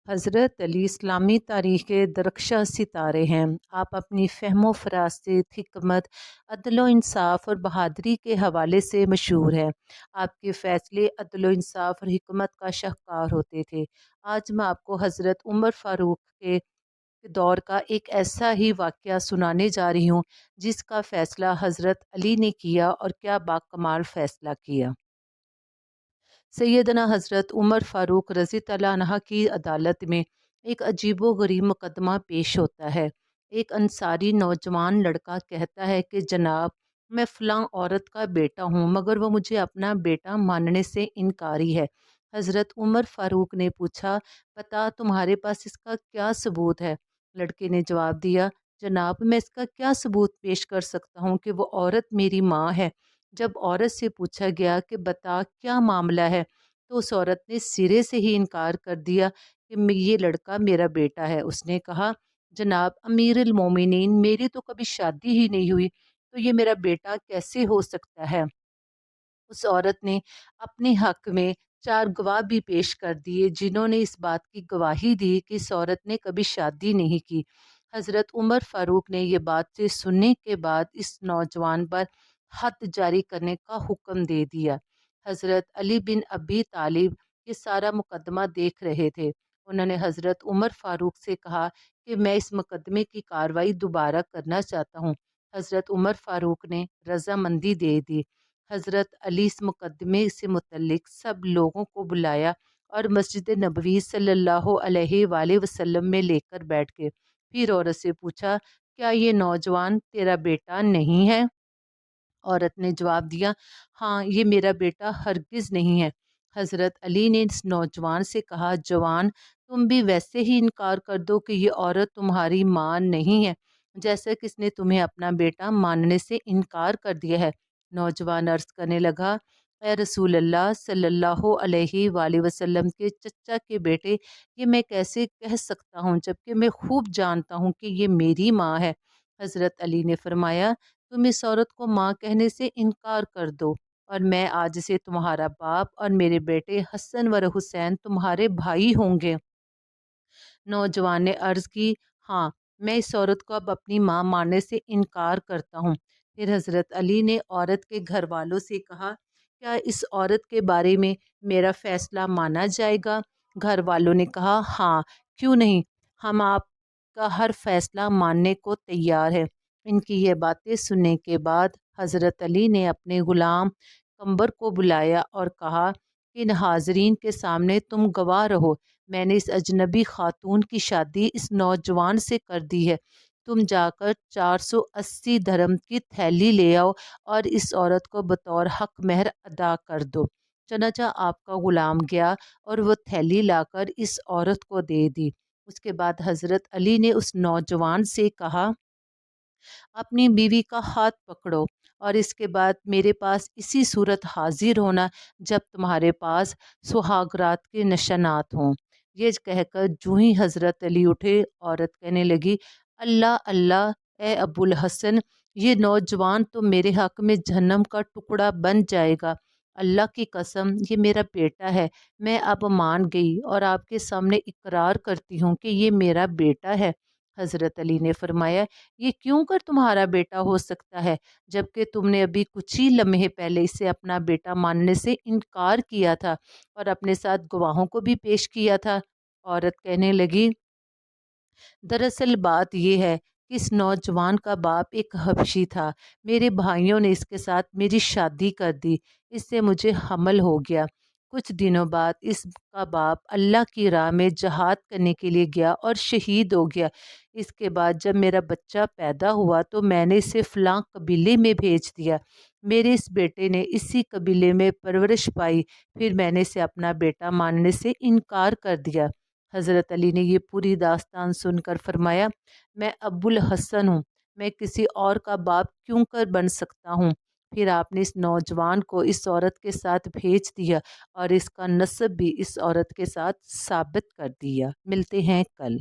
حضرت علی اسلامی تاریخ کے درخشاں ستارے ہیں۔ آپ اپنی فہم و فراست، حکمت، عدل و انصاف اور بہادری کے حوالے سے مشہور ہیں۔ آپ کے فیصلے عدل و انصاف اور حکمت کا شاہکار ہوتے تھے۔ آج میں آپ کو حضرت عمر فاروق کے دور کا ایک ایسا ہی واقعہ سنانے جا رہی ہوں جس کا فیصلہ حضرت علی نے کیا، اور کیا باکمال فیصلہ کیا۔ سیدنا حضرت عمر فاروق رضی اللہ عنہ کی عدالت میں ایک عجیب و غریب مقدمہ پیش ہوتا ہے۔ ایک انصاری نوجوان لڑکا کہتا ہے کہ جناب، میں فلاں عورت کا بیٹا ہوں، مگر وہ مجھے اپنا بیٹا ماننے سے انکاری ہے۔ حضرت عمر فاروق نے پوچھا، بتا تمہارے پاس اس کا کیا ثبوت ہے؟ لڑکے نے جواب دیا، جناب میں اس کا کیا ثبوت پیش کر سکتا ہوں کہ وہ عورت میری ماں ہے۔ جب عورت سے پوچھا گیا کہ بتا کیا معاملہ ہے، تو اس عورت نے سرے سے ہی انکار کر دیا کہ یہ لڑکا میرا بیٹا ہے۔ اس نے کہا، جناب امیر المومنین، میری تو کبھی شادی ہی نہیں ہوئی، تو یہ میرا بیٹا کیسے ہو سکتا ہے؟ اس عورت نے اپنے حق میں 4 گواہ بھی پیش کر دیے، جنہوں نے اس بات کی گواہی دی کہ اس عورت نے کبھی شادی نہیں کی۔ حضرت عمر فاروق نے یہ بات سننے کے بعد اس نوجوان پر حد جاری کرنے کا حکم دے دیا۔ حضرت علی بن ابی طالب یہ سارا مقدمہ دیکھ رہے تھے۔ انہوں نے حضرت عمر فاروق سے کہا کہ میں اس مقدمے کی کارروائی دوبارہ کرنا چاہتا ہوں۔ حضرت عمر فاروق نے رضامندی دے دی۔ حضرت علی اس مقدمے سے متعلق سب لوگوں کو بلایا اور مسجد نبوی صلی اللہ علیہ وآلہ وسلم میں لے کر بیٹھ گئے۔ پھر عورت سے پوچھا، کیا یہ نوجوان تیرا بیٹا نہیں ہے؟ عورت نے جواب دیا، ہاں یہ میرا بیٹا ہرگز نہیں ہے۔ حضرت علی نے اس نوجوان سے کہا، جوان تم بھی ویسے ہی انکار کر دو کہ یہ عورت تمہاری ماں نہیں ہے، جیسا کہ اس نے تمہیں اپنا بیٹا ماننے سے انکار کر دیا ہے۔ نوجوان عرض کرنے لگا، اے رسول اللہ صلی اللہ علیہ وآلہ وسلم کے چچا کے بیٹے، یہ میں کیسے کہہ سکتا ہوں جبکہ میں خوب جانتا ہوں کہ یہ میری ماں ہے۔ حضرت علی نے فرمایا، تم اس عورت کو ماں کہنے سے انکار کر دو، اور میں آج سے تمہارا باپ اور میرے بیٹے حسن و حسین تمہارے بھائی ہوں گے۔ نوجوان نے عرض کی، ہاں میں اس عورت کو اب اپنی ماں ماننے سے انکار کرتا ہوں۔ پھر حضرت علی نے عورت کے گھر والوں سے کہا، کیا اس عورت کے بارے میں میرا فیصلہ مانا جائے گا؟ گھر والوں نے کہا، ہاں کیوں نہیں، ہم آپ کا ہر فیصلہ ماننے کو تیار ہے۔ ان کی یہ باتیں سننے کے بعد حضرت علی نے اپنے غلام قمبر کو بلایا اور کہا کہ ان حاضرین کے سامنے تم گواہ رہو، میں نے اس اجنبی خاتون کی شادی اس نوجوان سے کر دی ہے۔ تم جا کر 480 درہم کی تھیلی لے آؤ اور اس عورت کو بطور حق مہر ادا کر دو۔ چنانچہ آپ کا غلام گیا اور وہ تھیلی لا کر اس عورت کو دے دی۔ اس کے بعد حضرت علی نے اس نوجوان سے کہا، اپنی بیوی کا ہاتھ پکڑو اور اس کے بعد میرے پاس اسی صورت حاضر ہونا جب تمہارے پاس سہاگرات کے نشانات ہوں۔ یہ کہہ کر جو ہی حضرت علی اٹھے، عورت کہنے لگی، اللہ اللہ، اے ابو الحسن، یہ نوجوان تو میرے حق میں جہنم کا ٹکڑا بن جائے گا۔ اللہ کی قسم یہ میرا بیٹا ہے، میں اب مان گئی اور آپ کے سامنے اقرار کرتی ہوں کہ یہ میرا بیٹا ہے۔ حضرت علی نے فرمایا، یہ کیوں کر تمہارا بیٹا ہو سکتا ہے جبکہ تم نے ابھی کچھ ہی لمحے پہلے اسے اپنا بیٹا ماننے سے انکار کیا تھا اور اپنے ساتھ گواہوں کو بھی پیش کیا تھا؟ عورت کہنے لگی، دراصل بات یہ ہے کہ اس نوجوان کا باپ ایک حبشی تھا، میرے بھائیوں نے اس کے ساتھ میری شادی کر دی، اس سے مجھے حمل ہو گیا۔ کچھ دنوں بعد اس کا باپ اللہ کی راہ میں جہاد کرنے کے لیے گیا اور شہید ہو گیا۔ اس کے بعد جب میرا بچہ پیدا ہوا تو میں نے اسے فلاں قبیلے میں بھیج دیا۔ میرے اس بیٹے نے اسی قبیلے میں پرورش پائی، پھر میں نے اسے اپنا بیٹا ماننے سے انکار کر دیا۔ حضرت علی نے یہ پوری داستان سن کر فرمایا، میں ابو الحسن ہوں، میں کسی اور کا باپ کیوں کر بن سکتا ہوں؟ پھر آپ نے اس نوجوان کو اس عورت کے ساتھ بھیج دیا اور اس کا نسب بھی اس عورت کے ساتھ ثابت کر دیا۔ ملتے ہیں کل۔